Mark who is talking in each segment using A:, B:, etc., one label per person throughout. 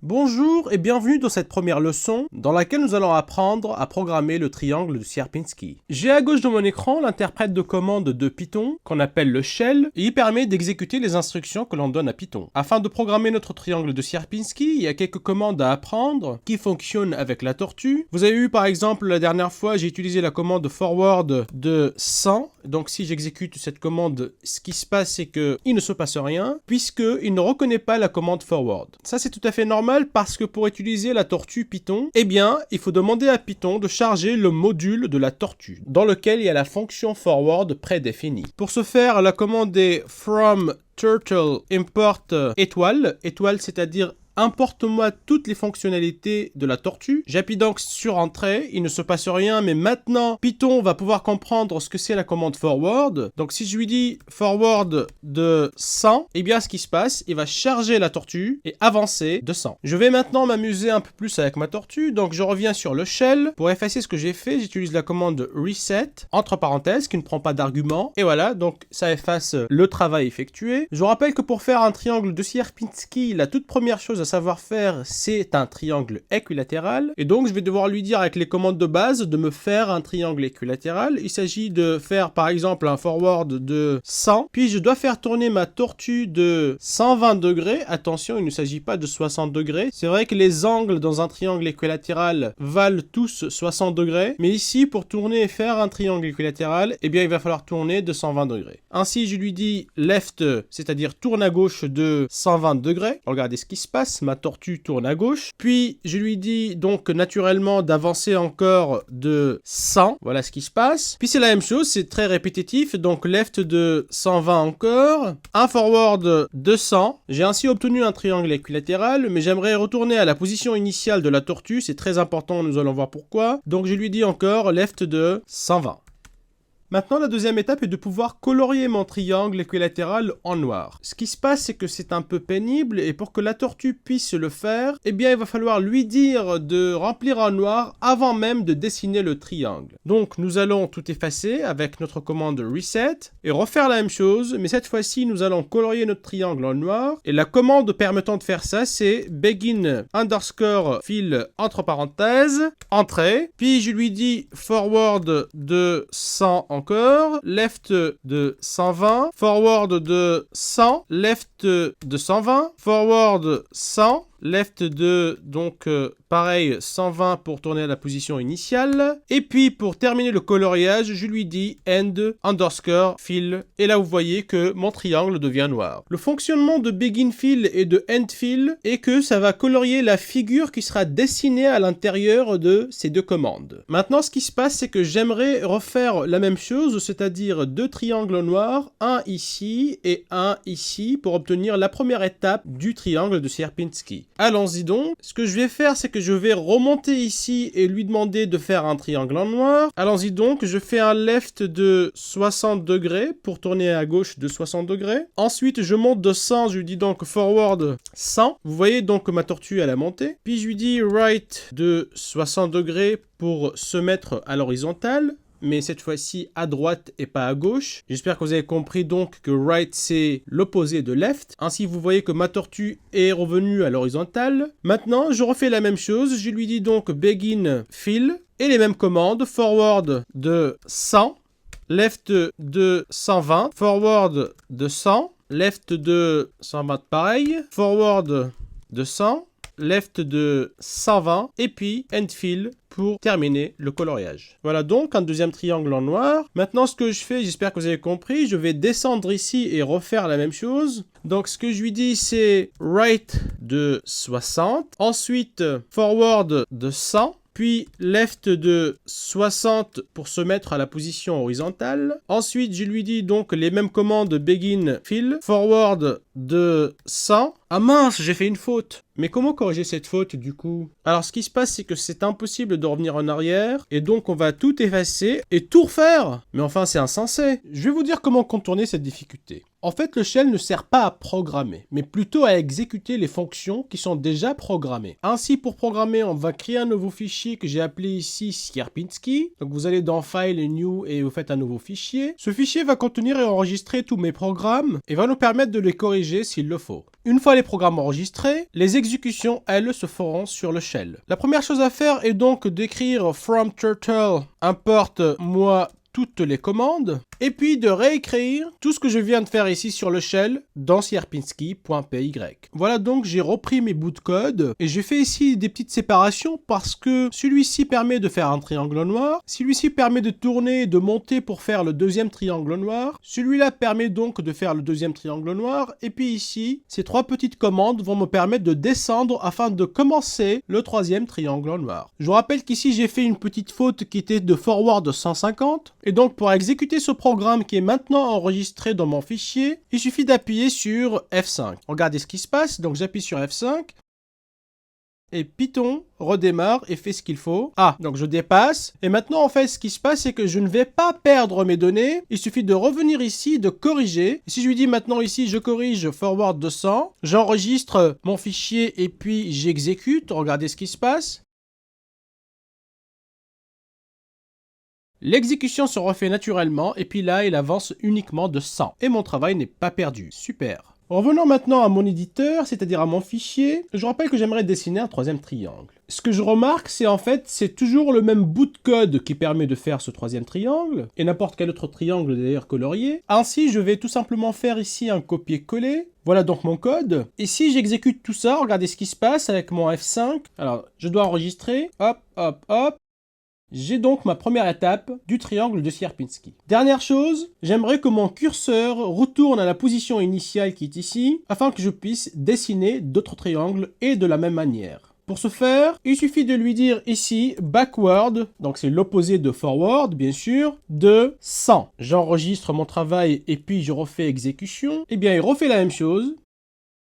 A: Bonjour et bienvenue dans cette première leçon dans laquelle nous allons apprendre à programmer le triangle de Sierpinski. J'ai à gauche de mon écran l'interprète de commande de Python qu'on appelle le shell et il permet d'exécuter les instructions que l'on donne à Python. Afin de programmer notre triangle de Sierpinski, il y a quelques commandes à apprendre qui fonctionnent avec la tortue. Vous avez vu par exemple la dernière fois j'ai utilisé la commande forward de 100. Donc si j'exécute cette commande, ce qui se passe c'est qu'il ne se passe rien puisqu'il ne reconnaît pas la commande forward. Ça c'est tout à fait normal parce que pour utiliser la tortue Python, eh bien, il faut demander à Python de charger le module de la tortue, dans lequel il y a la fonction forward prédéfinie. Pour ce faire, la commande est from turtle import étoile, c'est-à-dire importe-moi toutes les fonctionnalités de la tortue. J'appuie donc sur Entrée, il ne se passe rien, mais maintenant, Python va pouvoir comprendre ce que c'est la commande forward. Donc si je lui dis forward de 100, eh bien ce qui se passe, il va charger la tortue et avancer de 100. Je vais maintenant m'amuser un peu plus avec ma tortue, donc je reviens sur le shell. Pour effacer ce que j'ai fait, j'utilise la commande reset, entre parenthèses, qui ne prend pas d'argument. Et voilà, donc ça efface le travail effectué. Je vous rappelle que pour faire un triangle de Sierpinski, la toute première chose à savoir faire, c'est un triangle équilatéral. Et donc, je vais devoir lui dire avec les commandes de base de me faire un triangle équilatéral. Il s'agit de faire, par exemple, un forward de 100. Puis, je dois faire tourner ma tortue de 120 degrés. Attention, il ne s'agit pas de 60 degrés. C'est vrai que les angles dans un triangle équilatéral valent tous 60 degrés. Mais ici, pour tourner et faire un triangle équilatéral, eh bien, il va falloir tourner de 120 degrés. Ainsi, je lui dis left, c'est-à-dire tourne à gauche de 120 degrés. Regardez ce qui se passe. Ma tortue tourne à gauche. Puis, je lui dis donc naturellement d'avancer encore de 100. Voilà ce qui se passe. Puis, c'est la même chose. C'est très répétitif. Donc, left de 120 encore. Un forward de 100. J'ai ainsi obtenu un triangle équilatéral. Mais j'aimerais retourner à la position initiale de la tortue. C'est très important. Nous allons voir pourquoi. Donc, je lui dis encore left de 120. Maintenant, la deuxième étape est de pouvoir colorier mon triangle équilatéral en noir. Ce qui se passe, c'est que c'est un peu pénible et pour que la tortue puisse le faire, eh bien, il va falloir lui dire de remplir en noir avant même de dessiner le triangle. Donc, nous allons tout effacer avec notre commande reset et refaire la même chose, mais cette fois-ci, nous allons colorier notre triangle en noir. Et la commande permettant de faire ça, c'est begin underscore fill entre parenthèses, entrée. Puis, je lui dis forward de 100 encore, left de 120, forward de 100, left de 120, forward 100, left de, donc pareil, 120 pour tourner à la position initiale. Et puis pour terminer le coloriage, je lui dis end underscore fill. Et là vous voyez que mon triangle devient noir. Le fonctionnement de begin fill et de end fill est que ça va colorier la figure qui sera dessinée à l'intérieur de ces deux commandes. Maintenant ce qui se passe c'est que j'aimerais refaire la même chose, c'est-à-dire deux triangles noirs, un ici et un ici pour obtenir la première étape du triangle de Sierpinski. Allons-y donc. Ce que je vais faire, c'est que je vais remonter ici et lui demander de faire un triangle en noir. Allons-y donc. Je fais un left de 60 degrés pour tourner à gauche de 60 degrés. Ensuite, je monte de 100. Je lui dis donc forward 100. Vous voyez donc que ma tortue, elle a monté. Puis je lui dis right de 60 degrés pour se mettre à l'horizontale, mais cette fois-ci à droite et pas à gauche. J'espère que vous avez compris donc que right c'est l'opposé de left. Ainsi vous voyez que ma tortue est revenue à l'horizontale. Maintenant je refais la même chose, je lui dis donc begin fill et les mêmes commandes, forward de 100, left de 120, forward de 100, left de 120 pareil, forward de 100, left de 120 et puis end fill pour terminer le coloriage. Voilà donc un deuxième triangle en noir. Maintenant ce que je fais, j'espère que vous avez compris, je vais descendre ici et refaire la même chose. Donc ce que je lui dis c'est right de 60, ensuite forward de 100, puis left de 60 pour se mettre à la position horizontale. Ensuite, je lui dis donc les mêmes commandes begin fill, forward de 100. Ah mince, j'ai fait une faute. Mais comment corriger cette faute du coup? Alors ce qui se passe c'est que c'est impossible de revenir en arrière et donc on va tout effacer et tout refaire. Mais enfin c'est insensé. Je vais vous dire comment contourner cette difficulté. En fait, le shell ne sert pas à programmer, mais plutôt à exécuter les fonctions qui sont déjà programmées. Ainsi, pour programmer, on va créer un nouveau fichier que j'ai appelé ici Sierpinski. Donc vous allez dans File et New et vous faites un nouveau fichier. Ce fichier va contenir et enregistrer tous mes programmes et va nous permettre de les corriger s'il le faut. Une fois les programmes enregistrés, les exécutions, elles, se feront sur le shell. La première chose à faire est donc d'écrire from turtle importe moi toutes les commandes, et puis de réécrire tout ce que je viens de faire ici sur le shell dans sierpinski.py. Voilà, donc j'ai repris mes bouts de code, et j'ai fait ici des petites séparations parce que celui-ci permet de faire un triangle noir, celui-ci permet de tourner et de monter pour faire le deuxième triangle noir, celui-là permet donc de faire le deuxième triangle noir, et puis ici, ces trois petites commandes vont me permettre de descendre afin de commencer le troisième triangle noir. Je vous rappelle qu'ici j'ai fait une petite faute qui était de forward 150, et donc pour exécuter ce programme qui est maintenant enregistré dans mon fichier, il suffit d'appuyer sur F5. Regardez ce qui se passe, donc j'appuie sur F5, et Python redémarre et fait ce qu'il faut. Ah, donc je dépasse, et maintenant en fait ce qui se passe c'est que je ne vais pas perdre mes données, il suffit de revenir ici, de corriger. Et si je lui dis maintenant ici je corrige forward 200, j'enregistre mon fichier et puis j'exécute, regardez ce qui se passe. L'exécution se refait naturellement et puis là, il avance uniquement de 100. Et mon travail n'est pas perdu. Super. Revenons maintenant à mon éditeur, c'est-à-dire à mon fichier. Je rappelle que j'aimerais dessiner un troisième triangle. Ce que je remarque, c'est en fait, c'est toujours le même bout de code qui permet de faire ce troisième triangle, et n'importe quel autre triangle d'ailleurs colorié. Ainsi, je vais tout simplement faire ici un copier-coller. Voilà donc mon code. Et si j'exécute tout ça, regardez ce qui se passe avec mon F5. Alors, je dois enregistrer. Hop, hop, hop. J'ai donc ma première étape du triangle de Sierpinski. Dernière chose, j'aimerais que mon curseur retourne à la position initiale qui est ici, afin que je puisse dessiner d'autres triangles et de la même manière. Pour ce faire, il suffit de lui dire ici backward, donc c'est l'opposé de forward bien sûr, de 100. J'enregistre mon travail et puis je refais exécution. Eh bien il refait la même chose.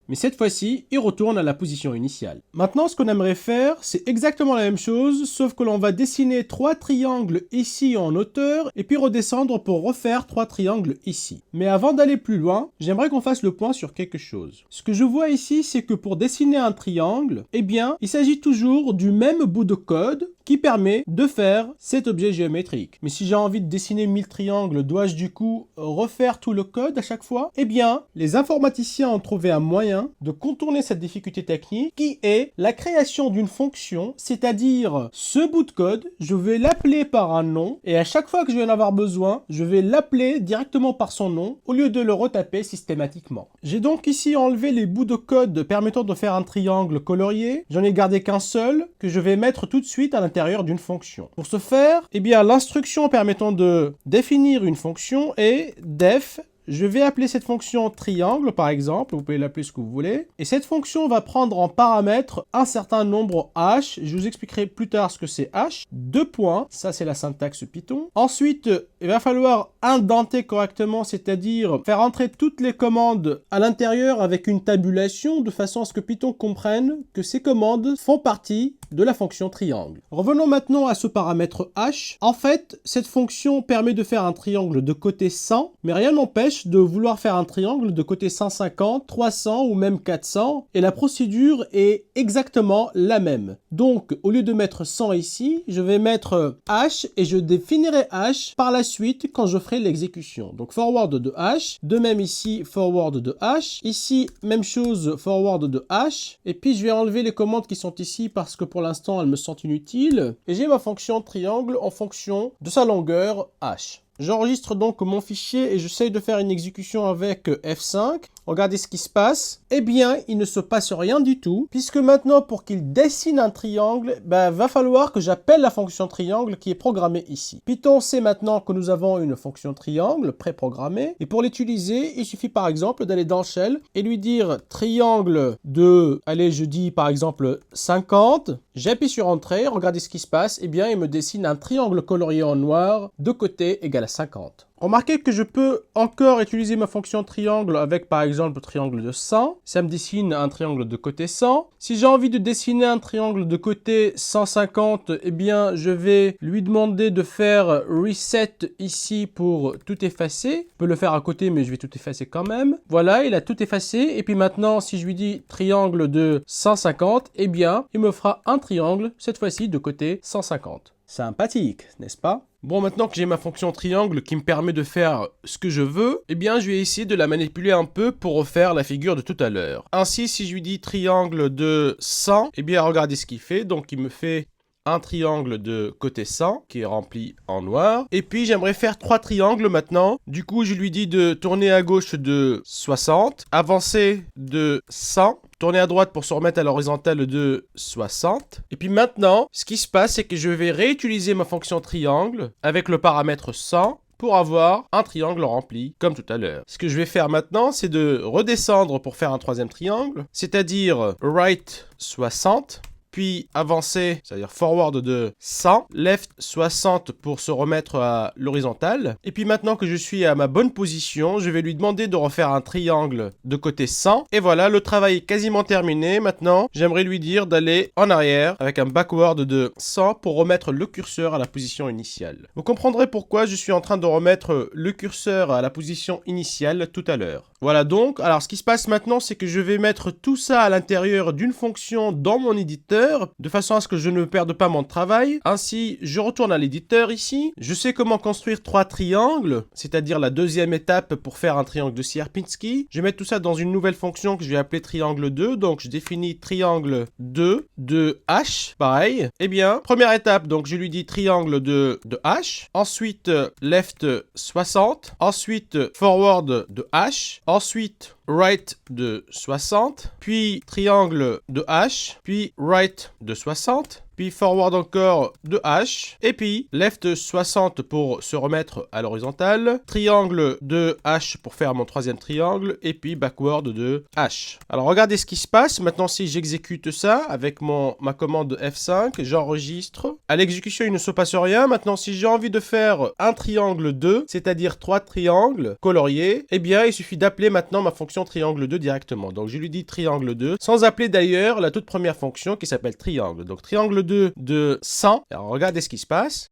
A: Mais cette fois-ci, il retourne à la position initiale. Maintenant, ce qu'on aimerait faire, c'est exactement la même chose, sauf que l'on va dessiner 3 triangles ici en hauteur, et puis redescendre pour refaire 3 triangles ici. Mais avant d'aller plus loin, j'aimerais qu'on fasse le point sur quelque chose. Ce que je vois ici, c'est que pour dessiner un triangle, eh bien, il s'agit toujours du même bout de code qui permet de faire cet objet géométrique. Mais si j'ai envie de dessiner 1000 triangles, dois-je du coup refaire tout le code à chaque fois? Eh bien, les informaticiens ont trouvé un moyen de contourner cette difficulté technique qui est la création d'une fonction, c'est-à-dire ce bout de code, je vais l'appeler par un nom et à chaque fois que je vais en avoir besoin, je vais l'appeler directement par son nom au lieu de le retaper systématiquement. J'ai donc ici enlevé les bouts de code permettant de faire un triangle colorié, j'en ai gardé qu'un seul que je vais mettre tout de suite à l'intérieur d'une fonction. Pour ce faire, eh bien l'instruction permettant de définir une fonction est def. Je vais appeler cette fonction triangle par exemple, vous pouvez l'appeler ce que vous voulez. Et cette fonction va prendre en paramètre un certain nombre h. Je vous expliquerai plus tard ce que c'est h. 2 points, ça c'est la syntaxe Python. Ensuite, il va falloir indenter correctement, c'est-à-dire faire entrer toutes les commandes à l'intérieur avec une tabulation de façon à ce que Python comprenne que ces commandes font partie de la fonction triangle. Revenons maintenant à ce paramètre h. En fait, cette fonction permet de faire un triangle de côté 100, mais rien n'empêche de vouloir faire un triangle de côté 150, 300 ou même 400, et la procédure est exactement la même. Donc, au lieu de mettre 100 ici, je vais mettre h et je définirai h par la suite quand je ferai l'exécution. Donc, forward de h, de même ici, forward de h, ici, même chose, forward de h, et puis je vais enlever les commandes qui sont ici parce que pour l'instant, elles me sont inutiles, et j'ai ma fonction triangle en fonction de sa longueur h. J'enregistre donc mon fichier et j'essaye de faire une exécution avec F5. Regardez ce qui se passe. Eh bien, il ne se passe rien du tout, puisque maintenant, pour qu'il dessine un triangle, va falloir que j'appelle la fonction triangle qui est programmée ici. Python sait maintenant que nous avons une fonction triangle préprogrammée, et pour l'utiliser, il suffit par exemple d'aller dans Shell et lui dire triangle de, allez, je dis par exemple 50. J'appuie sur Entrée, regardez ce qui se passe. Eh bien, il me dessine un triangle colorié en noir de côté égal à 50. Remarquez que je peux encore utiliser ma fonction triangle avec par exemple le triangle de 100. Ça me dessine un triangle de côté 100. Si j'ai envie de dessiner un triangle de côté 150, eh bien je vais lui demander de faire reset ici pour tout effacer. Je peux le faire à côté mais je vais tout effacer quand même. Voilà, il a tout effacé. Et puis maintenant, si je lui dis triangle de 150, eh bien il me fera un triangle, cette fois-ci de côté 150. Sympathique, n'est-ce pas? Bon, maintenant que j'ai ma fonction triangle qui me permet de faire ce que je veux, eh bien, je vais essayer de la manipuler un peu pour refaire la figure de tout à l'heure. Ainsi, si je lui dis triangle de 100, eh bien, regardez ce qu'il fait. Donc, il me fait un triangle de côté 100 qui est rempli en noir. Et puis, j'aimerais faire 3 triangles maintenant. Du coup, je lui dis de tourner à gauche de 60, avancer de 100, tourner à droite pour se remettre à l'horizontale de 60. Et puis maintenant, ce qui se passe, c'est que je vais réutiliser ma fonction triangle avec le paramètre 100 pour avoir un triangle rempli, comme tout à l'heure. Ce que je vais faire maintenant, c'est de redescendre pour faire un troisième triangle, c'est-à-dire right 60, puis avancer, c'est-à-dire forward de 100, left 60 pour se remettre à l'horizontale. Et puis maintenant que je suis à ma bonne position, je vais lui demander de refaire un triangle de côté 100. Et voilà, le travail est quasiment terminé. Maintenant, j'aimerais lui dire d'aller en arrière avec un backward de 100 pour remettre le curseur à la position initiale. Vous comprendrez pourquoi je suis en train de remettre le curseur à la position initiale tout à l'heure. Voilà donc, alors ce qui se passe maintenant, c'est que je vais mettre tout ça à l'intérieur d'une fonction dans mon éditeur, de façon à ce que je ne perde pas mon travail. Ainsi, je retourne à l'éditeur ici. Je sais comment construire 3 triangles, c'est-à-dire la deuxième étape pour faire un triangle de Sierpinski. Je vais mettre tout ça dans une nouvelle fonction que je vais appeler triangle 2. Donc, je définis triangle 2 de H. Pareil. Eh bien, première étape, donc je lui dis triangle de H. Ensuite, left 60. Ensuite, forward de H. Ensuite, right de 60, puis triangle de H, puis right de 60, puis forward encore de H, et puis left 60 pour se remettre à l'horizontale, triangle de H pour faire mon troisième triangle, et puis backward de H. Alors regardez ce qui se passe, maintenant si j'exécute ça avec ma commande F5, j'enregistre, à l'exécution il ne se passe rien. Maintenant si j'ai envie de faire un triangle 2, c'est-à-dire 3 triangles coloriés, eh bien il suffit d'appeler maintenant ma fonction triangle 2 directement. Donc je lui dis triangle 2, sans appeler d'ailleurs la toute première fonction qui s'appelle triangle. Donc triangle 2 de 100. Alors regardez ce qui se passe.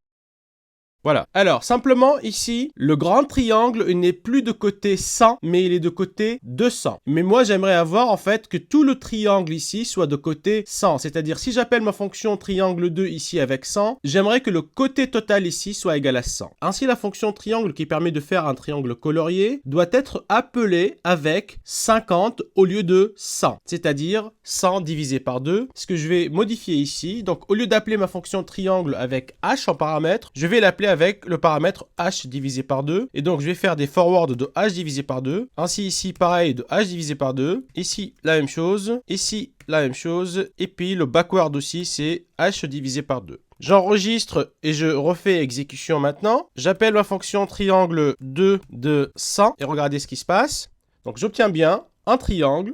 A: Voilà. Alors, simplement, ici, le grand triangle n'est plus de côté 100, mais il est de côté 200. Mais moi, j'aimerais avoir, en fait, que tout le triangle ici soit de côté 100. C'est-à-dire, si j'appelle ma fonction triangle 2 ici avec 100, j'aimerais que le côté total ici soit égal à 100. Ainsi, la fonction triangle qui permet de faire un triangle colorié doit être appelée avec 50 au lieu de 100. C'est-à-dire 100 divisé par 2. Ce que je vais modifier ici. Donc, au lieu d'appeler ma fonction triangle avec h en paramètre, je vais l'appeler avec le paramètre h divisé par 2. Et donc, je vais faire des forwards de h divisé par 2. Ainsi, ici, pareil, de h divisé par 2. Ici, la même chose. Ici, la même chose. Et puis, le backward aussi, c'est h divisé par 2. J'enregistre et je refais exécution maintenant. J'appelle ma fonction triangle 2 de 100. Et regardez ce qui se passe. Donc, j'obtiens bien un triangle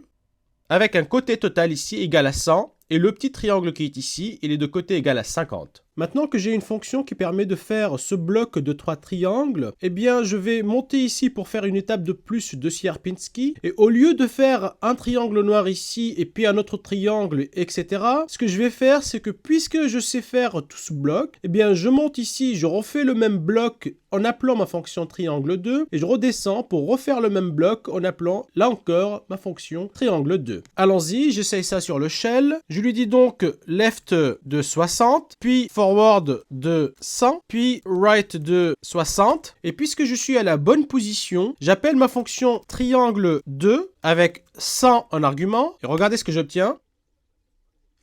A: avec un côté total ici égal à 100. Et le petit triangle qui est ici, il est de côté égal à 50. Maintenant que j'ai une fonction qui permet de faire ce bloc de 3 triangles, eh bien je vais monter ici pour faire une étape de plus de Sierpinski. Et au lieu de faire un triangle noir ici et puis un autre triangle, etc., ce que je vais faire, c'est que puisque je sais faire tout ce bloc, eh bien je monte ici, je refais le même bloc en appelant ma fonction triangle 2 et je redescends pour refaire le même bloc en appelant, là encore, ma fonction triangle 2. Allons-y, j'essaye ça sur le shell. Je lui dis donc left de 60, puis forward de 100, puis right de 60. Et puisque je suis à la bonne position, j'appelle ma fonction triangle 2 avec 100 en argument. Et regardez ce que j'obtiens.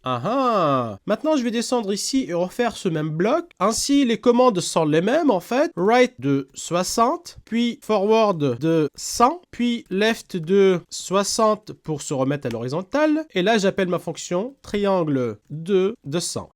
A: Maintenant, je vais descendre ici et refaire ce même bloc. Ainsi, les commandes sont les mêmes en fait. Right de 60, puis forward de 100, puis left de 60 pour se remettre à l'horizontale. Et là, j'appelle ma fonction triangle 2 de 100.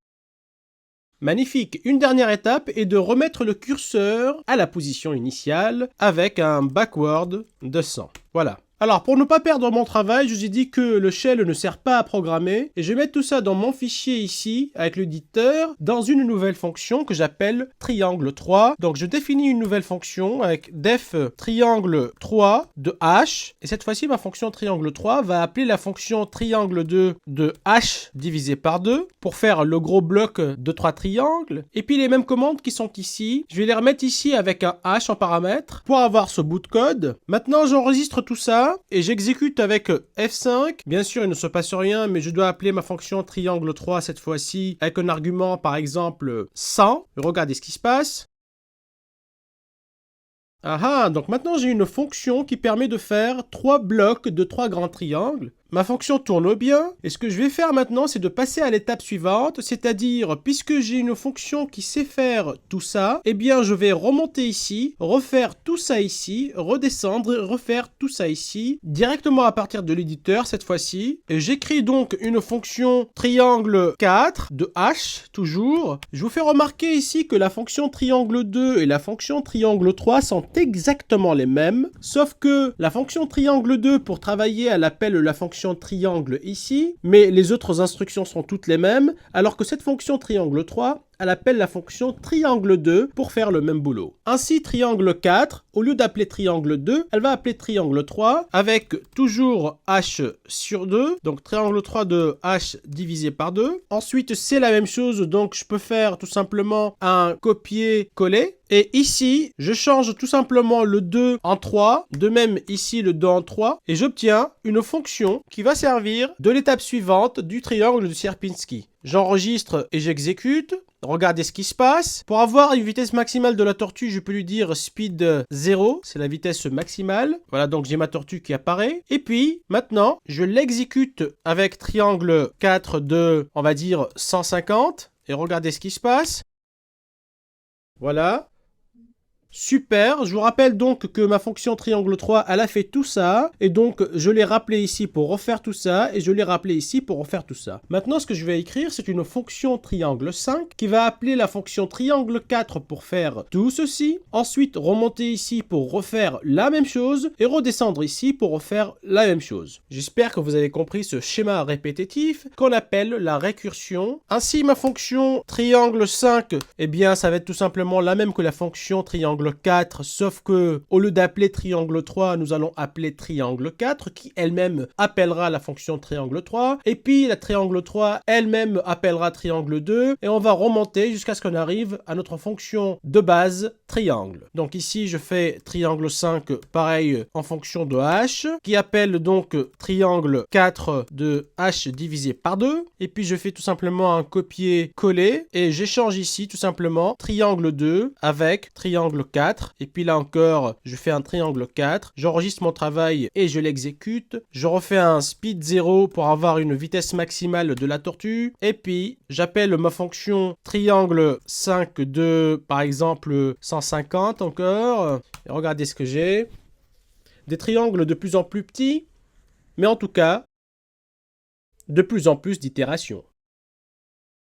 A: Magnifique. Une dernière étape est de remettre le curseur à la position initiale avec un backward de 100. Voilà. Alors, pour ne pas perdre mon travail, je vous ai dit que le shell ne sert pas à programmer. Et je vais mettre tout ça dans mon fichier ici, avec l'éditeur, dans une nouvelle fonction que j'appelle triangle 3. Donc, je définis une nouvelle fonction avec def triangle 3 de h. Et cette fois-ci, ma fonction triangle 3 va appeler la fonction triangle 2 de h divisé par 2 pour faire le gros bloc de 3 triangles. Et puis, les mêmes commandes qui sont ici, je vais les remettre ici avec un h en paramètre pour avoir ce bout de code. Maintenant, j'enregistre tout ça. Et j'exécute avec F5. Bien sûr, il ne se passe rien, mais je dois appeler ma fonction triangle 3 cette fois-ci avec un argument, par exemple, 100. Regardez ce qui se passe. Ah ah, donc maintenant j'ai une fonction qui permet de faire 3 blocs de 3 grands triangles. Ma fonction tourne bien, et ce que je vais faire maintenant, c'est de passer à l'étape suivante, c'est-à-dire, puisque j'ai une fonction qui sait faire tout ça, eh bien je vais remonter ici, refaire tout ça ici, redescendre, refaire tout ça ici, directement à partir de l'éditeur cette fois-ci. Et j'écris donc une fonction triangle 4 de h, toujours. Je vous fais remarquer ici que la fonction triangle 2 et la fonction triangle 3 sont exactement les mêmes, sauf que la fonction triangle 2, pour travailler, elle appelle la fonction triangle ici, mais les autres instructions sont toutes les mêmes, alors que cette fonction triangle 3, elle appelle la fonction triangle 2 pour faire le même boulot. Ainsi, triangle 4, au lieu d'appeler triangle 2, elle va appeler triangle 3 avec toujours h sur 2, donc triangle 3 de h divisé par 2. Ensuite, c'est la même chose, donc je peux faire tout simplement un copier-coller. Et ici, je change tout simplement le 2 en 3, de même ici le 2 en 3, et j'obtiens une fonction qui va servir de l'étape suivante du triangle de Sierpinski. J'enregistre et j'exécute. Regardez ce qui se passe. Pour avoir une vitesse maximale de la tortue, je peux lui dire speed 0, c'est la vitesse maximale. Voilà, donc j'ai ma tortue qui apparaît. Et puis, maintenant, je l'exécute avec triangle 4 de, on va dire, 150. Et regardez ce qui se passe. Voilà. Super, je vous rappelle donc que ma fonction triangle 3, elle a fait tout ça, et donc je l'ai rappelé ici pour refaire tout ça, et je l'ai rappelé ici pour refaire tout ça. Maintenant, ce que je vais écrire, c'est une fonction triangle 5, qui va appeler la fonction triangle 4 pour faire tout ceci, ensuite remonter ici pour refaire la même chose, et redescendre ici pour refaire la même chose. J'espère que vous avez compris ce schéma répétitif qu'on appelle la récursion. Ainsi, ma fonction triangle 5, eh bien, ça va être tout simplement la même que la fonction triangle 4, sauf que au lieu d'appeler triangle 3, nous allons appeler triangle 4 qui elle-même appellera la fonction triangle 3, et puis la triangle 3 elle-même appellera triangle 2, et on va remonter jusqu'à ce qu'on arrive à notre fonction de base triangle. Donc ici je fais triangle 5 pareil en fonction de h, qui appelle donc triangle 4 de h divisé par 2, et puis je fais tout simplement un copier-coller, et j'échange ici tout simplement triangle 2 avec triangle 4, et puis là encore je fais un triangle 4, j'enregistre mon travail et je l'exécute, je refais un speed 0 pour avoir une vitesse maximale de la tortue, et puis j'appelle ma fonction triangle 5 de par exemple 150 encore, et regardez ce que j'ai, des triangles de plus en plus petits, mais en tout cas de plus en plus d'itérations.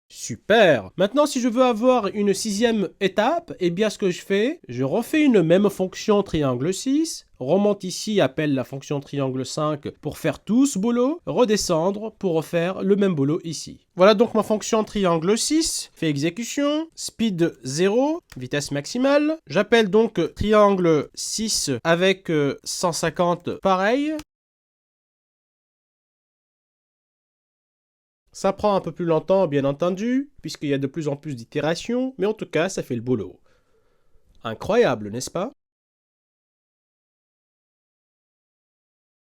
A: Super! Maintenant, si je veux avoir une 6e étape, eh bien ce que je fais, je refais une même fonction triangle 6, remonte ici, appelle la fonction triangle 5 pour faire tout ce boulot, redescendre pour refaire le même boulot ici. Voilà donc ma fonction triangle 6, fait exécution, speed 0, vitesse maximale. J'appelle donc triangle 6 avec 150 pareil. Ça prend un peu plus longtemps, bien entendu, puisqu'il y a de plus en plus d'itérations, mais en tout cas, ça fait le boulot. Incroyable, n'est-ce pas?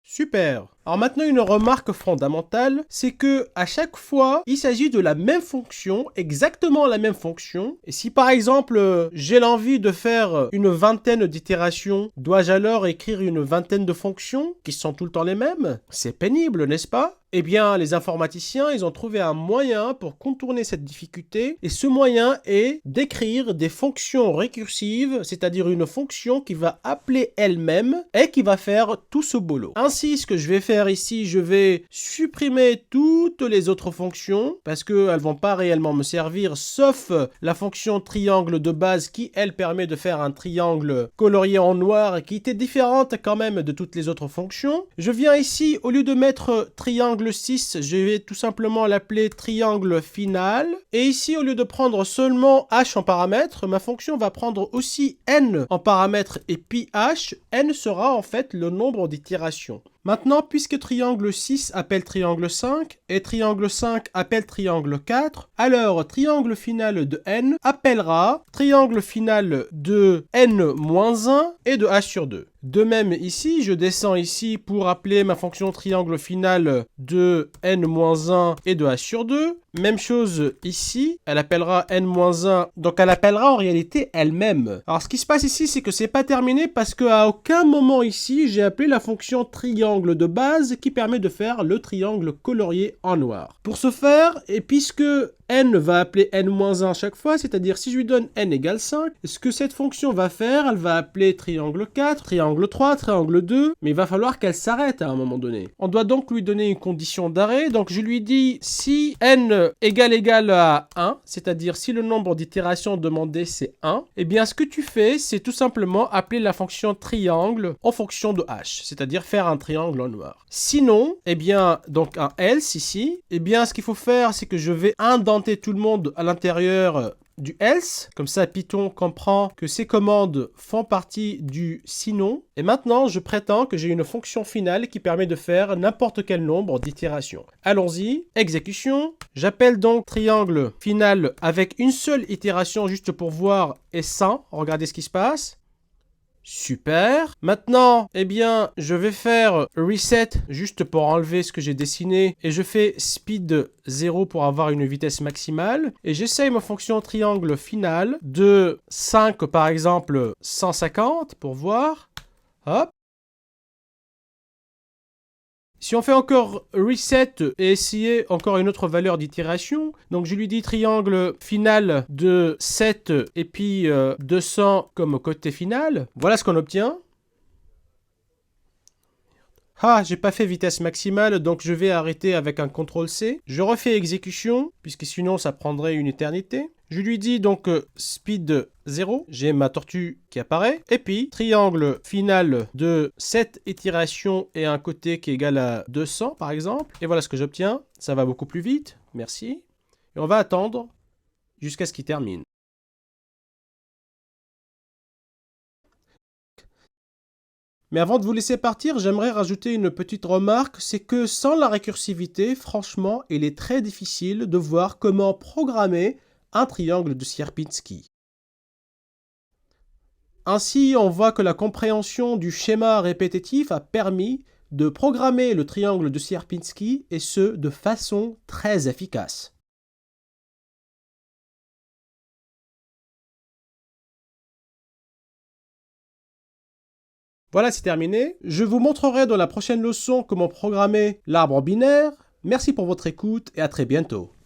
A: Super. Alors maintenant, une remarque fondamentale, c'est que à chaque fois, il s'agit de la même fonction, exactement la même fonction. Et si par exemple, j'ai l'envie de faire une vingtaine d'itérations, dois-je alors écrire une vingtaine de fonctions qui sont tout le temps les mêmes? C'est pénible, n'est-ce pas? Eh bien, les informaticiens, ils ont trouvé un moyen pour contourner cette difficulté, et ce moyen est d'écrire des fonctions récursives, c'est-à-dire une fonction qui va appeler elle-même et qui va faire tout ce boulot. Ainsi, ce que je vais faire ici, je vais supprimer toutes les autres fonctions, parce qu'elles ne vont pas réellement me servir, sauf la fonction triangle de base qui, elle, permet de faire un triangle colorié en noir et qui était différente quand même de toutes les autres fonctions. Je viens ici, au lieu de mettre triangle 6, je vais tout simplement l'appeler triangle final. Et ici, au lieu de prendre seulement h en paramètres, ma fonction va prendre aussi n en paramètres et puis h. N sera en fait le nombre d'itérations. Maintenant, puisque triangle 6 appelle triangle 5 et triangle 5 appelle triangle 4, alors triangle final de n appellera triangle final de n-1 et de h sur 2. De même ici, je descends ici pour appeler ma fonction triangle finale de n-1 et de h sur 2. Même chose ici, elle appellera n-1, donc elle appellera en réalité elle-même. Alors ce qui se passe ici, c'est que c'est pas terminé parce qu'à aucun moment ici, j'ai appelé la fonction triangle de base qui permet de faire le triangle colorié en noir. Pour ce faire, et puisque n va appeler n-1 chaque fois, c'est-à-dire si je lui donne n égale 5, ce que cette fonction va faire, elle va appeler triangle 4, triangle 3, triangle 2, mais il va falloir qu'elle s'arrête à un moment donné. On doit donc lui donner une condition d'arrêt, donc je lui dis si n égale à 1, c'est-à-dire si le nombre d'itérations demandées c'est 1, eh bien ce que tu fais, c'est tout simplement appeler la fonction triangle en fonction de h, c'est-à-dire faire un triangle en noir. Sinon, eh bien, donc un else ici, eh bien ce qu'il faut faire, c'est que je vais indenter tout le monde à l'intérieur du else, comme ça Python comprend que ces commandes font partie du sinon, et maintenant je prétends que j'ai une fonction finale qui permet de faire n'importe quel nombre d'itérations. Allons-y, exécution, j'appelle donc triangle final avec une seule itération juste pour voir et 100, regardez ce qui se passe. Super. Maintenant, eh bien, je vais faire reset juste pour enlever ce que j'ai dessiné et je fais speed 0 pour avoir une vitesse maximale et j'essaye ma fonction triangle finale de 5 par exemple 150 pour voir. Hop. Si on fait encore reset et essayer encore une autre valeur d'itération, donc je lui dis triangle final de 7 et puis 200 comme côté final, voilà ce qu'on obtient. Ah, j'ai pas fait vitesse maximale, donc je vais arrêter avec un CTRL-C. Je refais exécution, puisque sinon ça prendrait une éternité. Je lui dis donc speed 0, j'ai ma tortue qui apparaît, et puis triangle final de 7 itérations et un côté qui est égal à 200 par exemple. Et voilà ce que j'obtiens, ça va beaucoup plus vite, merci. Et on va attendre jusqu'à ce qu'il termine. Mais avant de vous laisser partir, j'aimerais rajouter une petite remarque, c'est que sans la récursivité, franchement, il est très difficile de voir comment programmer un triangle de Sierpinski. Ainsi, on voit que la compréhension du schéma répétitif a permis de programmer le triangle de Sierpinski, et ce, de façon très efficace. Voilà, c'est terminé. Je vous montrerai dans la prochaine leçon comment programmer l'arbre binaire. Merci pour votre écoute et à très bientôt.